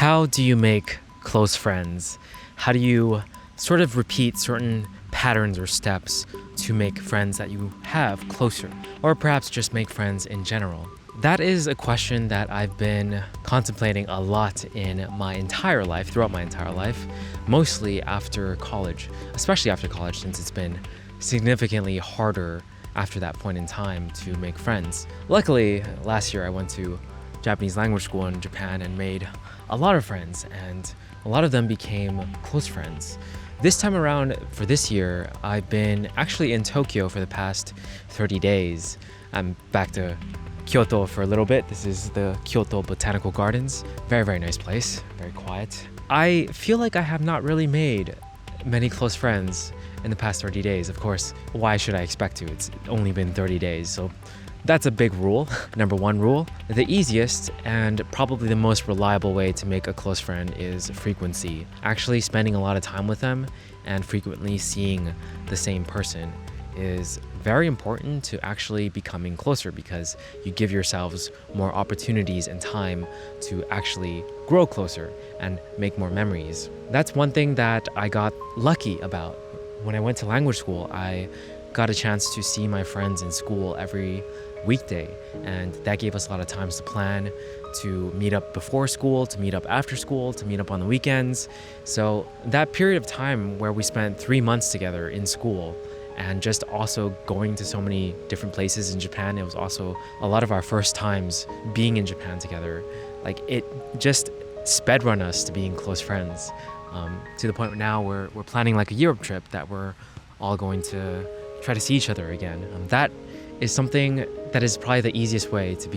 How do you make close friends? How do you sort of repeat certain patterns or steps to make friends that you have closer? Or perhaps just make friends in general? That is a question that I've been contemplating a lot in my entire life, throughout my entire life, mostly after college, especially after college, since it's been significantly harder after that point in time to make friends. Luckily, last year I went to Japanese language school in Japan and made a lot of friends, and a lot of them became close friends. This time around, for this year, I've been actually in Tokyo for the past 30 days. I'm back to Kyoto for a little bit. This is the Kyoto Botanical Gardens. Very, very nice place, very quiet. I feel like I have not really made many close friends in the past 30 days. Of course, why should I expect to? It's only been 30 days, so that's a big rule. Number one rule, the easiest and probably the most reliable way to make a close friend is frequency. Actually spending a lot of time with them and frequently seeing the same person is very important to actually becoming closer, because you give yourselves more opportunities and time to actually grow closer and make more memories. That's one thing that I got lucky about. When I went to language school, I got a chance to see my friends in school every weekday, and that gave us a lot of times to plan, to meet up before school, to meet up after school, to meet up on the weekends. So that period of time where we spent 3 months together in school and just also going to so many different places in Japan, it was also a lot of our first times being in Japan together. Like, it just sped run us to being close friends, to the point where now we're planning like a Europe trip that we're all going to try to see each other again. That is something that is probably the easiest way to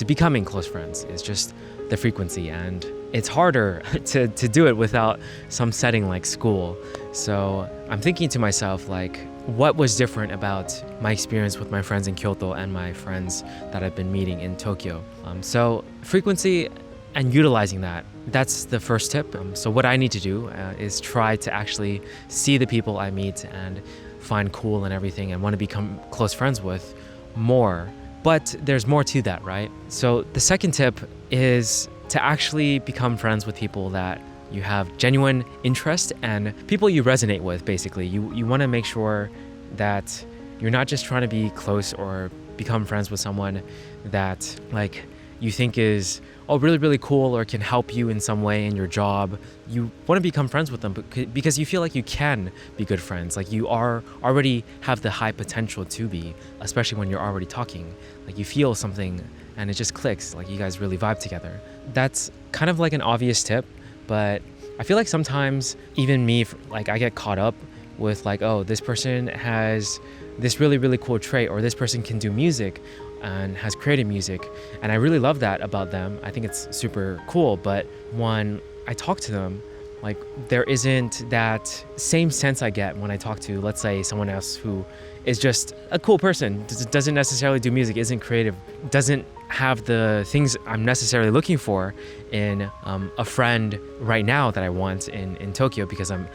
becoming close friends, is just the frequency, and it's harder to do it without some setting like school. So I'm thinking to myself, like, what was different about my experience with my friends in Kyoto and my friends that I've been meeting in Tokyo? So frequency and utilizing that's the first tip. So what I need to do is try to actually see the people I meet and find cool and everything and want to become close friends with more. But there's more to that, right? So the second tip is to actually become friends with people that you have genuine interest and people you resonate with. Basically, you want to make sure that you're not just trying to be close or become friends with someone that, like, you think is really, really cool or can help you in some way in your job. You want to become friends with them because you feel like you can be good friends. Like, you already have the high potential to be, especially when you're already talking. Like, you feel something and it just clicks, like you guys really vibe together. That's kind of like an obvious tip, but I feel like sometimes even me, like, I get caught up with like, oh, this person has this really, really cool trait, or this person can do music and has created music, and I really love that about them. I think it's super cool, but when I talk to them, like, there isn't that same sense I get when I talk to, let's say, someone else who is just a cool person, doesn't necessarily do music, isn't creative, doesn't have the things I'm necessarily looking for in a friend right now that I want in Tokyo, because I'm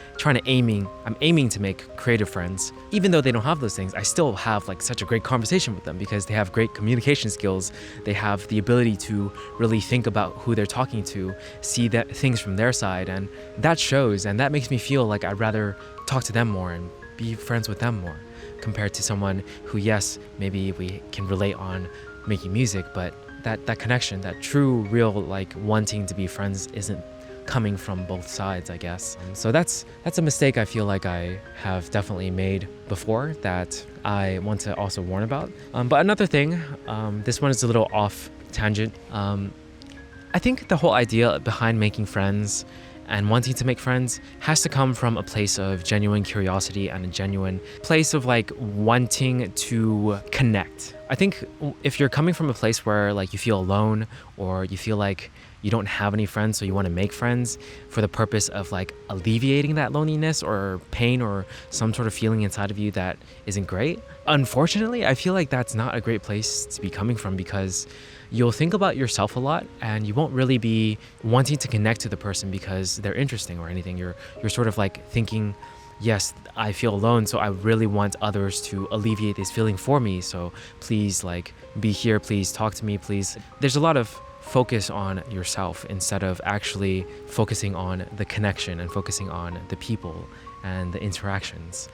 aiming to make creative friends. Even though they don't have those things, I still have like such a great conversation with them because they have great communication skills. They have the ability to really think about who they're talking to, see that things from their side, and that shows, and that makes me feel like I'd rather talk to them more and be friends with them more, compared to someone who, yes, maybe we can relate on making music, but that connection, that true, real, like, wanting to be friends isn't coming from both sides, I guess. So that's a mistake I feel like I have definitely made before that I want to also warn about. But another thing, this one is a little off tangent. I think the whole idea behind making friends and wanting to make friends has to come from a place of genuine curiosity and a genuine place of like wanting to connect. I think if you're coming from a place where like you feel alone, or you feel like you don't have any friends, so you want to make friends for the purpose of like alleviating that loneliness or pain or some sort of feeling inside of you that isn't great, unfortunately, I feel like that's not a great place to be coming from, because you'll think about yourself a lot and you won't really be wanting to connect to the person because they're interesting or anything. You're sort of like thinking, yes, I feel alone, so I really want others to alleviate this feeling for me, so please, like, be here, please talk to me, please. There's a lot of focus on yourself instead of actually focusing on the connection and focusing on the people and the interactions,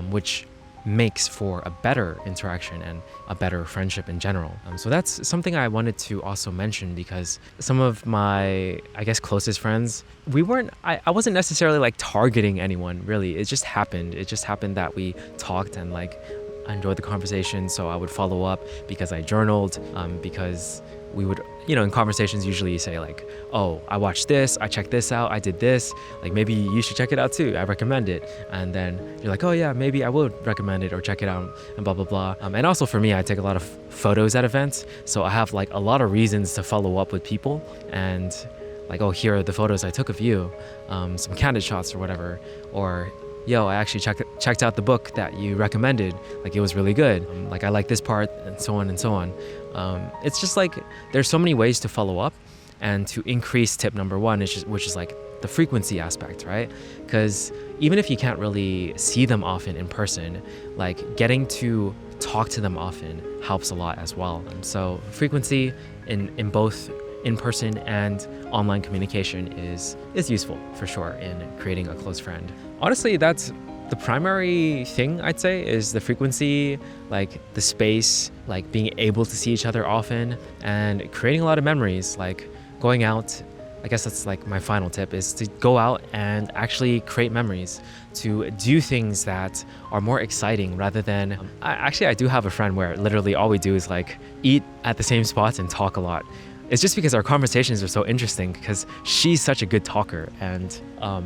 which makes for a better interaction and a better friendship in general. So that's something I wanted to also mention, because some of my, I guess, closest friends, I wasn't necessarily like targeting anyone really. It just happened. It just happened that we talked and like I enjoyed the conversation. So I would follow up because I journaled, because we would, in conversations usually you say like, oh, I watched this, I checked this out, I did this, like maybe you should check it out too, I recommend it. And then you're like, oh yeah, maybe I would recommend it or check it out and blah, blah, blah. And also for me, I take a lot of photos at events. So I have like a lot of reasons to follow up with people and like, oh, here are the photos I took of you, some candid shots or whatever, or yo, I actually checked out the book that you recommended, like it was really good, like I like this part, and so on and so on. It's just like there's so many ways to follow up and to increase tip number one, which is like the frequency aspect, right? Because even if you can't really see them often in person, like getting to talk to them often helps a lot as well. So frequency in both in-person and online communication is useful for sure in creating a close friend. Honestly, that's the primary thing I'd say, is the frequency, like the space, like being able to see each other often and creating a lot of memories, like going out. I guess that's like my final tip, is to go out and actually create memories, to do things that are more exciting rather than, I do have a friend where literally all we do is like eat at the same spots and talk a lot. It's just because our conversations are so interesting, because she's such a good talker. And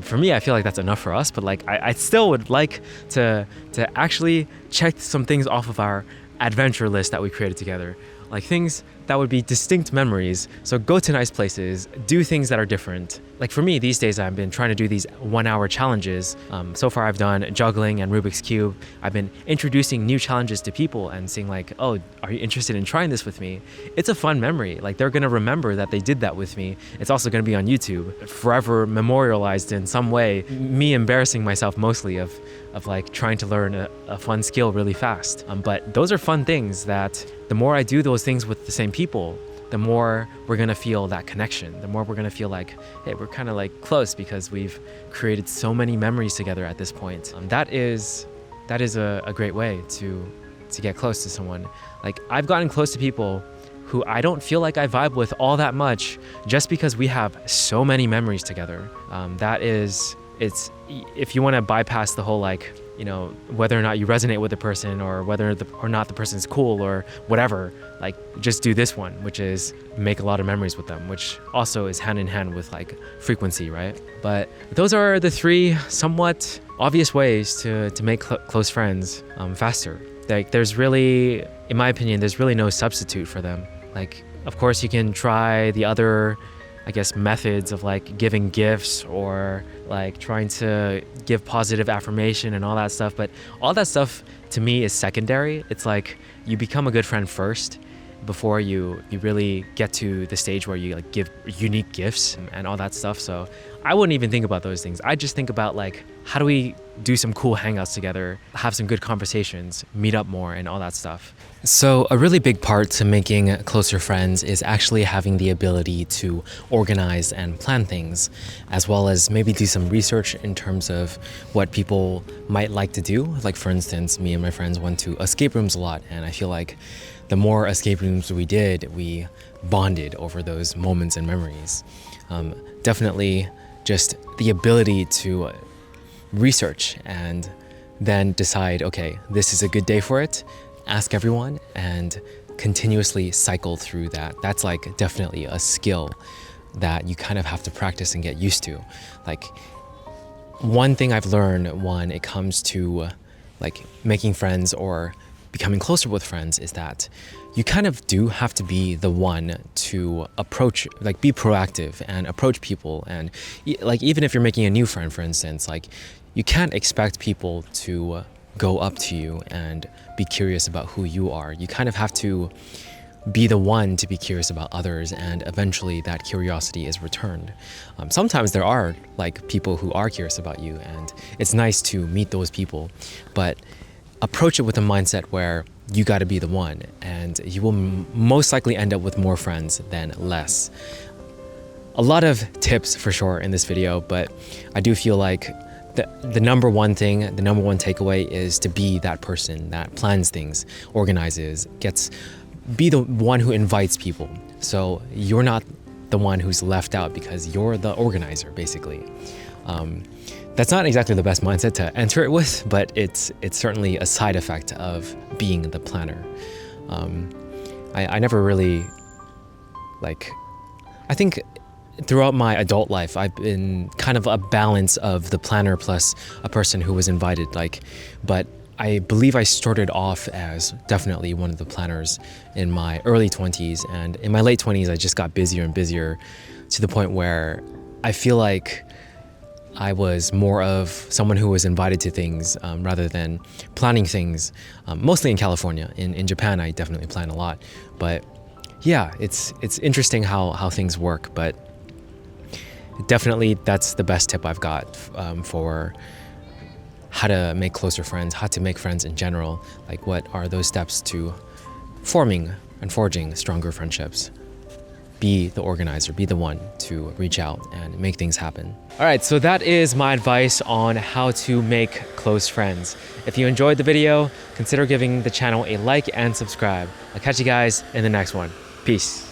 for me, I feel like that's enough for us. But like, I still would like to actually check some things off of our adventure list that we created together. Like things that would be distinct memories. So go to nice places, do things that are different. Like for me, these days, I've been trying to do these 1-hour challenges. So far, I've done juggling and Rubik's Cube. I've been introducing new challenges to people and saying like, oh, are you interested in trying this with me? It's a fun memory. Like they're gonna remember that they did that with me. It's also gonna be on YouTube, forever memorialized in some way. Me embarrassing myself mostly of like trying to learn a fun skill really fast. But those are fun things that the more I do those things with the same people, the more we're gonna feel that connection, the more we're gonna feel like, hey, we're kind of like close because we've created so many memories together at this point. That is a great way to get close to someone. Like I've gotten close to people who I don't feel like I vibe with all that much just because we have so many memories together. It's if you want to bypass the whole like, whether or not you resonate with the person or whether or not the person's cool or whatever, like just do this one, which is make a lot of memories with them, which also is hand in hand with like frequency, right? But those are the 3 somewhat obvious ways to make close friends faster. Like there's really, in my opinion, there's really no substitute for them. Like, of course you can try the other, I guess, methods of like giving gifts or like trying to give positive affirmation and all that stuff. But all that stuff to me is secondary. It's like you become a good friend first before you really get to the stage where you like give unique gifts and all that stuff. So I wouldn't even think about those things. I just think about like, how do we do some cool hangouts together, have some good conversations, meet up more and all that stuff. So a really big part to making closer friends is actually having the ability to organize and plan things, as well as maybe do some research in terms of what people might like to do. Like for instance, me and my friends went to escape rooms a lot, and I feel like the more escape rooms we did, we bonded over those moments and memories. Definitely just the ability to research and then decide, okay, this is a good day for it, ask everyone, and continuously cycle through that. That's like definitely a skill that you kind of have to practice and get used to. Like one thing I've learned when it comes to like making friends or becoming closer with friends is that you kind of do have to be the one to approach, like be proactive and approach people. And like even if you're making a new friend, for instance, like you can't expect people to go up to you and be curious about who you are. You kind of have to be the one to be curious about others, and eventually that curiosity is returned. Sometimes there are like people who are curious about you, and it's nice to meet those people, but approach it with a mindset where you got to be the one, and you will most likely end up with more friends than less. A lot of tips for sure in this video, but I do feel like the number one thing, the number one takeaway is to be that person that plans things, organizes, be the one who invites people. So you're not the one who's left out because you're the organizer, basically. That's not exactly the best mindset to enter it with, but it's certainly a side effect of being the planner. I never really, I think throughout my adult life, I've been kind of a balance of the planner plus a person who was invited, but I believe I started off as definitely one of the planners in my early 20s, and in my late 20s, I just got busier and busier to the point where I feel like I was more of someone who was invited to things rather than planning things, mostly in California. In Japan, I definitely plan a lot, but yeah, it's interesting how things work, but definitely that's the best tip I've got for how to make closer friends, how to make friends in general. Like, what are those steps to forming and forging stronger friendships? Be the organizer, be the one to reach out and make things happen. All right, so that is my advice on how to make close friends. If you enjoyed the video, consider giving the channel a like and subscribe. I'll catch you guys in the next one. Peace.